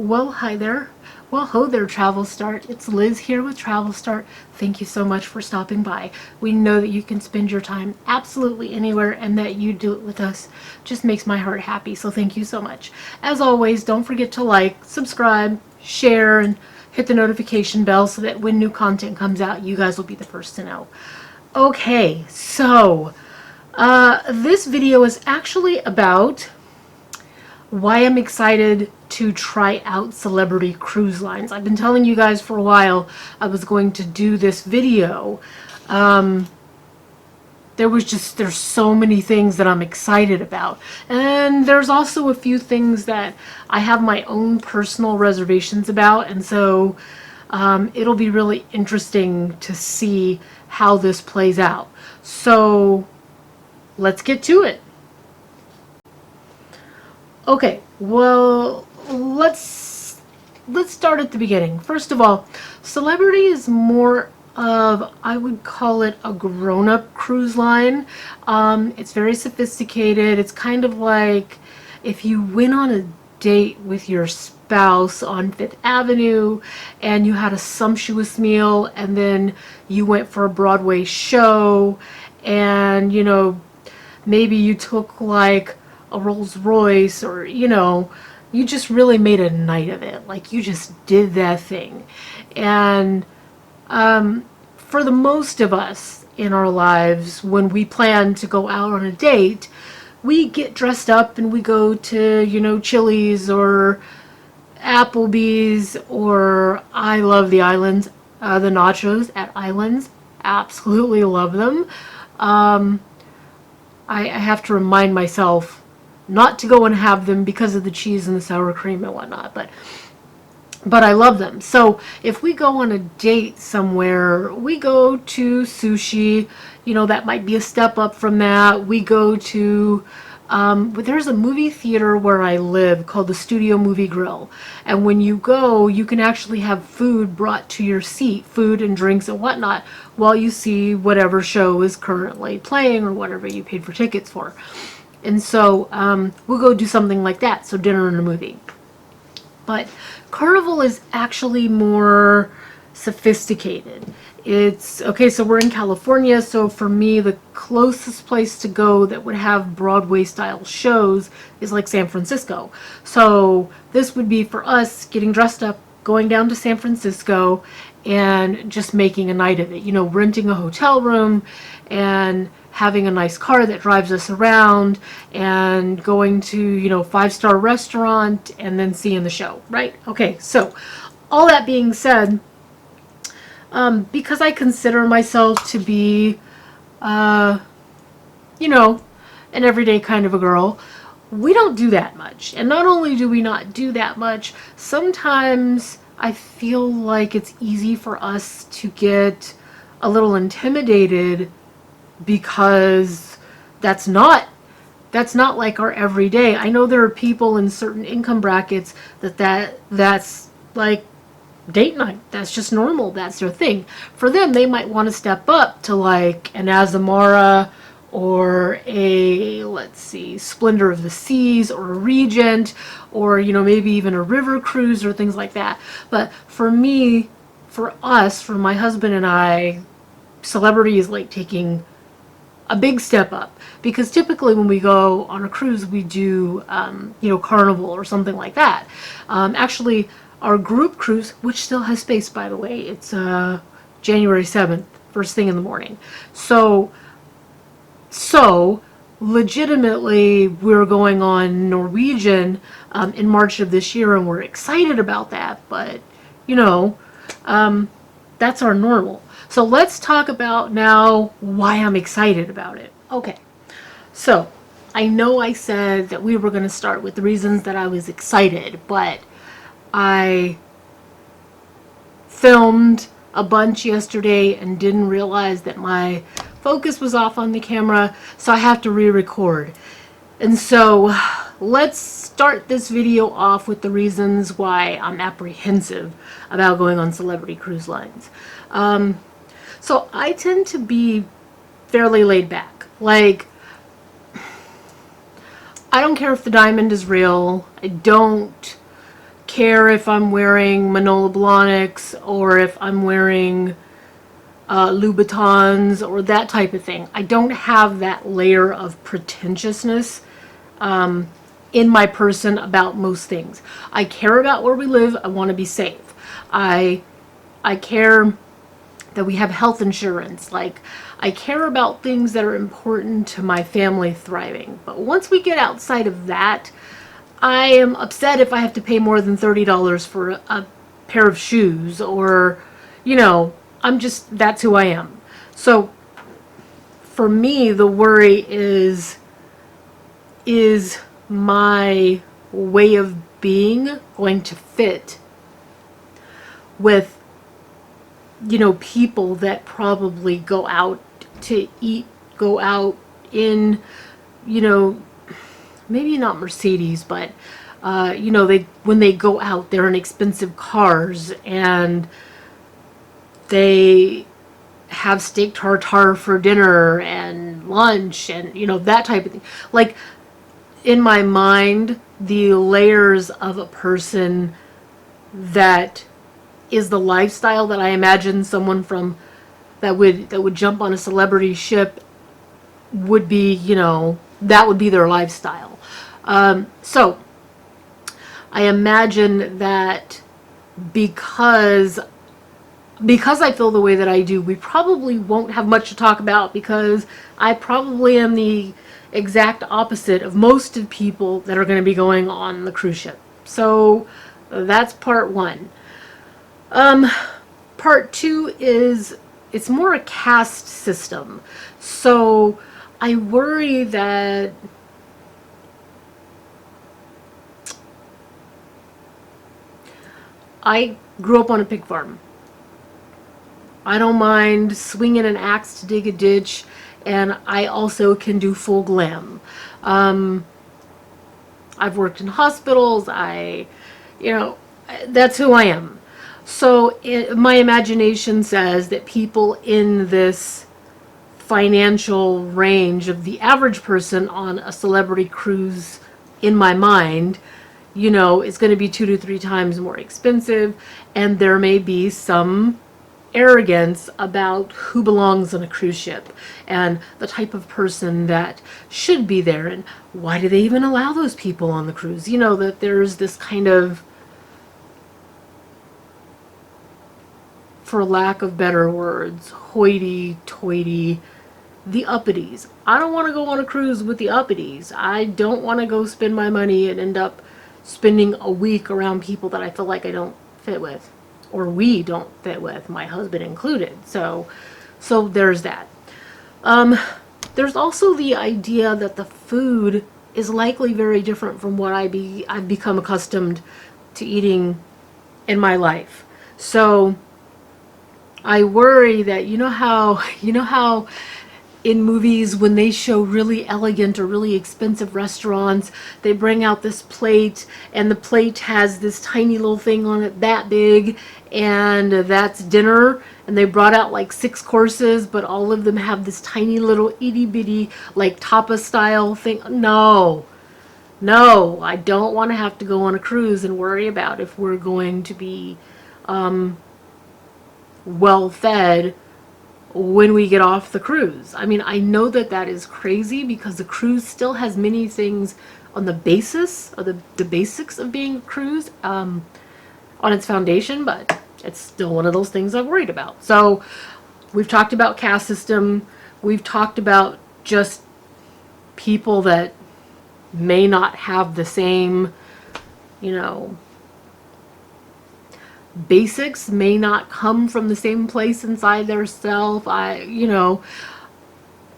Well, hi there. Well, ho there, Travel Start. It's Liz here with Travel Start. Thank you so much for stopping by. We know that you can spend your time absolutely anywhere and that you do it with us just makes my heart happy, so thank you so much. As always, don't forget to like, subscribe, share, and hit the notification bell so that when new content comes out, you guys will be the first to know. Okay, so this video is actually about why I'm excited to try out celebrity cruise lines. I've been telling you guys for a while I was going to do this video. There's so many things that I'm excited about. And there's also a few things that I have my own personal reservations about, and so it'll be really interesting to see how this plays out. So let's get to it. Okay, well, let's start at the beginning. First of all, Celebrity is more of, I would call it a grown-up cruise line. It's very sophisticated. It's kind of like if you went on a date with your spouse on Fifth Avenue and you had a sumptuous meal and then you went for a Broadway show and, you know, maybe you took like a Rolls Royce, or you just really made a night of it. Like, you just did that thing. And for the most of us in our lives, when we plan to go out on a date, we get dressed up and we go to Chili's or Applebee's, or I love the Islands, the nachos at Islands, absolutely love them. I have to remind myself not to go and have them because of the cheese and the sour cream and whatnot, but I love them. So if we go on a date somewhere, we go to sushi, that might be a step up from that. We go to, there's a movie theater where I live called the Studio Movie Grill. And when you go, you can actually have food brought to your seat, food and drinks and whatnot, while you see whatever show is currently playing or whatever you paid for tickets for. And so we'll go do something like that, so dinner and a movie. But Carnival is actually more sophisticated. It's, okay, so we're in California, so for me, the closest place to go that would have Broadway-style shows is like San Francisco. So this would be for us getting dressed up, going down to San Francisco, and just making a night of it. Renting a hotel room and having a nice car that drives us around and going to, five-star restaurant and then seeing the show, right? Okay, so all that being said, because I consider myself to be, an everyday kind of a girl, we don't do that much. And not only do we not do that much, sometimes I feel like it's easy for us to get a little intimidated because that's not like our everyday. I know there are people in certain income brackets that's like date night. That's just normal. That's their thing. For them, they might want to step up to like an Azamara or a, let's see, Splendor of the Seas or a Regent, or maybe even a river cruise or things like that. But for me, for us, for my husband and I, Celebrity is like taking a big step up, because typically when we go on a cruise we do Carnival or something like that. Actually, our group cruise, which still has space by the way, it's January 7th, first thing in the morning. So legitimately we're going on Norwegian in March of this year, and we're excited about that, but that's our normal. So let's talk about now why I'm excited about it. Okay, so I know I said that we were going to start with the reasons that I was excited, but I filmed a bunch yesterday and didn't realize that my focus was off on the camera, so I have to re-record. And so let's start this video off with the reasons why I'm apprehensive about going on celebrity cruise lines. So I tend to be fairly laid back. Like, I don't care if the diamond is real. I don't care if I'm wearing Manolo Blahniks or if I'm wearing Louboutins or that type of thing. I don't have that layer of pretentiousness in my person about most things. I care about where we live. I want to be safe. I care that we have health insurance. Like, I care about things that are important to my family thriving. But once we get outside of that, I am upset if I have to pay more than $30 for a pair of shoes, or, that's who I am. So for me, the worry is my way of being going to fit with people that probably go out to eat, go out in, maybe not Mercedes, but, when they go out, they're in expensive cars and they have steak tartare for dinner and lunch and, that type of thing. Like, in my mind, the layers of a person that is the lifestyle that I imagine someone from that would jump on a celebrity ship would be, that would be their lifestyle. So I imagine that because I feel the way that I do, we probably won't have much to talk about, because I probably am the exact opposite of most of people that are going to be going on the cruise ship. So that's part one. Part two is, it's more a caste system. So I worry that I grew up on a pig farm. I don't mind swinging an axe to dig a ditch, and I also can do full glam. I've worked in hospitals. That's who I am. So my imagination says that people in this financial range of the average person on a celebrity cruise, in my mind, is going to be 2 to 3 times more expensive, and there may be some arrogance about who belongs on a cruise ship and the type of person that should be there, and why do they even allow those people on the cruise. That there's this kind of, for lack of better words, hoity-toity, the uppities. I don't want to go on a cruise with the uppities. I don't want to go spend my money and end up spending a week around people that I feel like I don't fit with, or we don't fit with, my husband included. So there's that. There's also the idea that the food is likely very different from what I've become accustomed to eating in my life. So I worry that, you know how in movies, when they show really elegant or really expensive restaurants, they bring out this plate, and the plate has this tiny little thing on it that big, and that's dinner, and they brought out like 6 courses, but all of them have this tiny little itty bitty, like tapas style thing. No, I don't want to have to go on a cruise and worry about if we're going to be well fed when we get off the cruise. I mean, I know that is crazy, because the cruise still has many things on the basis, or the basics of being a cruise, on its foundation, but it's still one of those things I'm worried about. So we've talked about caste system. We've talked about just people that may not have the same, basics, may not come from the same place inside their self. I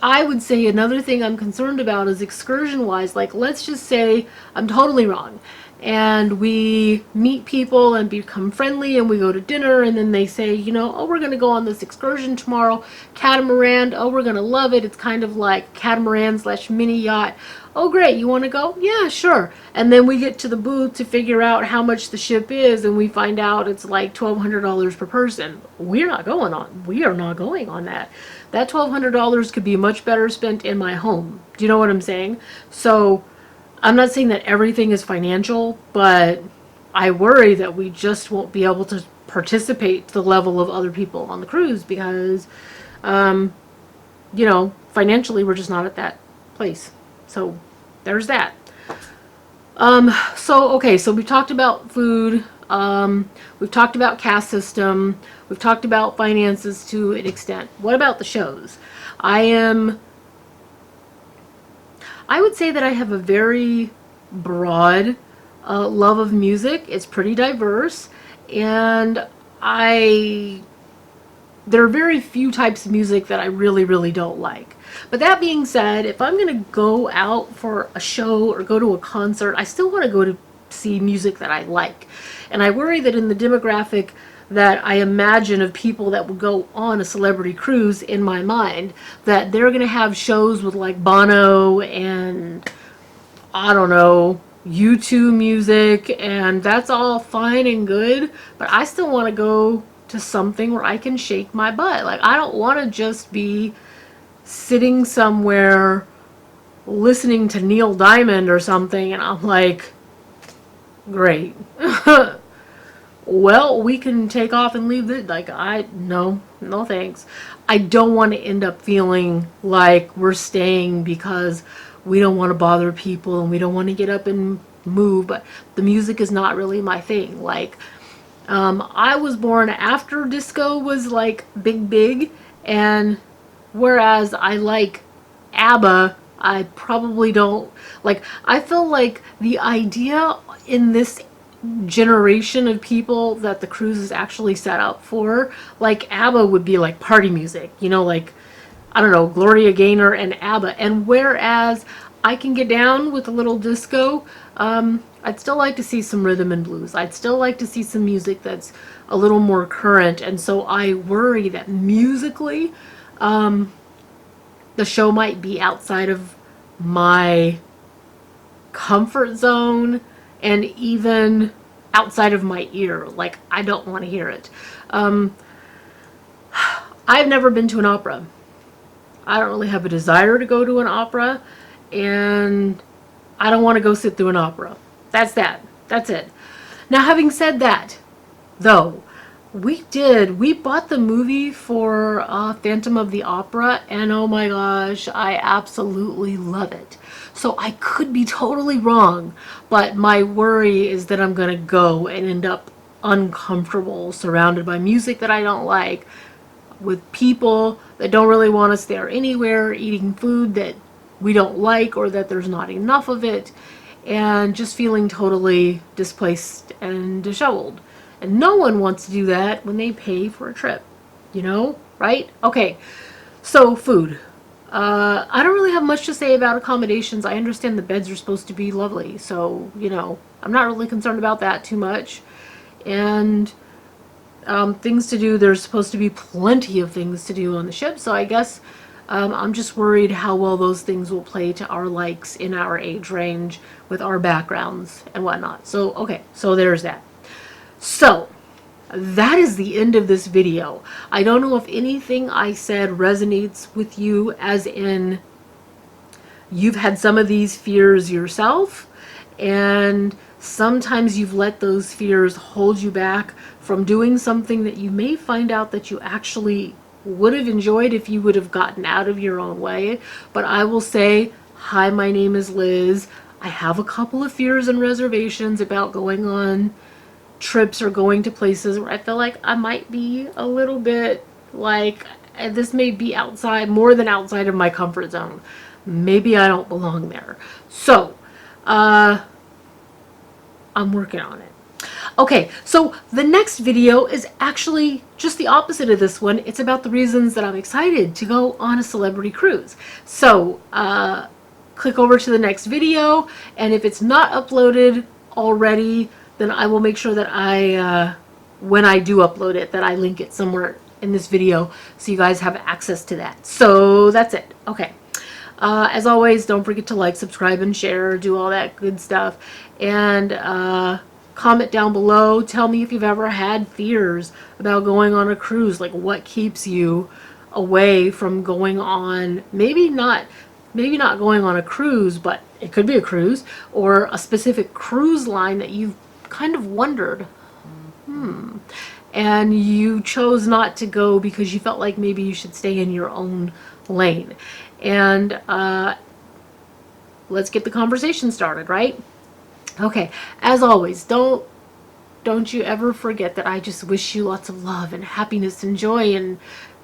would say another thing I'm concerned about is excursion wise. Like, let's just say I'm totally wrong, and we meet people and become friendly, and we go to dinner, and then they say, oh, we're going to go on this excursion tomorrow, catamaran. Oh, we're going to love it. It's kind of like catamaran / mini yacht. Oh, great. You want to go? Yeah, sure. And then we get to the booth to figure out how much the ship is, and we find out it's like $1,200 per person. We are not going on that. That $1,200 could be much better spent in my home. Do you know what I'm saying? So I'm not saying that everything is financial, but I worry that we just won't be able to participate to the level of other people on the cruise because, financially we're just not at that place. So there's that. So we've talked about food. We've talked about caste system. We've talked about finances to an extent. What about the shows? I would say that I have a very broad love of music. It's pretty diverse, and there are very few types of music that I really, really don't like. But that being said, if I'm going to go out for a show or go to a concert, I still want to go to see music that I like. And I worry that in the demographic that I imagine of people that would go on a celebrity cruise in my mind, that they're going to have shows with like Bono and, I don't know, U2 music, and that's all fine and good, but I still want to go to something where I can shake my butt. Like, I don't want to just be sitting somewhere listening to Neil Diamond or something and I'm like, great. Well, we can take off and leave it. Like, no thanks. I don't want to end up feeling like we're staying because we don't want to bother people and we don't want to get up and move, but the music is not really my thing. Like, I was born after disco was like big, and whereas I like ABBA, I probably don't like. I feel like the idea in this generation of people that the cruise is actually set up for, like ABBA would be like party music, like, I don't know, Gloria Gaynor and ABBA. And whereas I can get down with a little disco, I'd still like to see some rhythm and blues. I'd still like to see some music that's a little more current. And so I worry that musically, the show might be outside of my comfort zone and even outside of my ear. Like, I don't want to hear it. I've never been to an opera. I don't really have a desire to go to an opera, and I don't want to go sit through an opera. That's it. Now, having said that, though, we bought the movie for Phantom of the Opera, and oh my gosh, I absolutely love it. So I could be totally wrong, but my worry is that I'm gonna go and end up uncomfortable, surrounded by music that I don't like, with people that don't really want us there anywhere, eating food that we don't like or that there's not enough of it, and just feeling totally displaced and disheveled. And no one wants to do that when they pay for a trip, right? Okay, so food. I don't really have much to say about accommodations. I understand the beds are supposed to be lovely, so, I'm not really concerned about that too much. And things to do, there's supposed to be plenty of things to do on the ship, so I guess I'm just worried how well those things will play to our likes in our age range with our backgrounds and whatnot. So, okay, so there's that. So, that is the end of this video. I don't know if anything I said resonates with you, as in you've had some of these fears yourself, and sometimes you've let those fears hold you back from doing something that you may find out that you actually would have enjoyed if you would have gotten out of your own way. But I will say, hi, my name is Liz. I have a couple of fears and reservations about going on trips or going to places where I feel like I might be a little bit like, this may be more than outside of my comfort zone. Maybe I don't belong there. So, I'm working on it. Okay, so the next video is actually just the opposite of this one. It's about the reasons that I'm excited to go on a celebrity cruise. So, click over to the next video, and if it's not uploaded already, then I will make sure that when I do upload it, that I link it somewhere in this video so you guys have access to that. So that's it. Okay. As always, don't forget to like, subscribe, and share, do all that good stuff. And comment down below. Tell me if you've ever had fears about going on a cruise. Like, what keeps you away from going on, maybe not going on a cruise, but it could be a cruise, or a specific cruise line that you've kind of wondered, and you chose not to go because you felt like maybe you should stay in your own lane. And let's get the conversation started, right? Okay, as always, don't you ever forget that I just wish you lots of love and happiness and joy and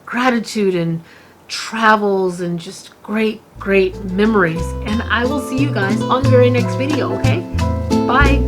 gratitude and travels and just great, great memories. And I will see you guys on the very next video, okay? Bye.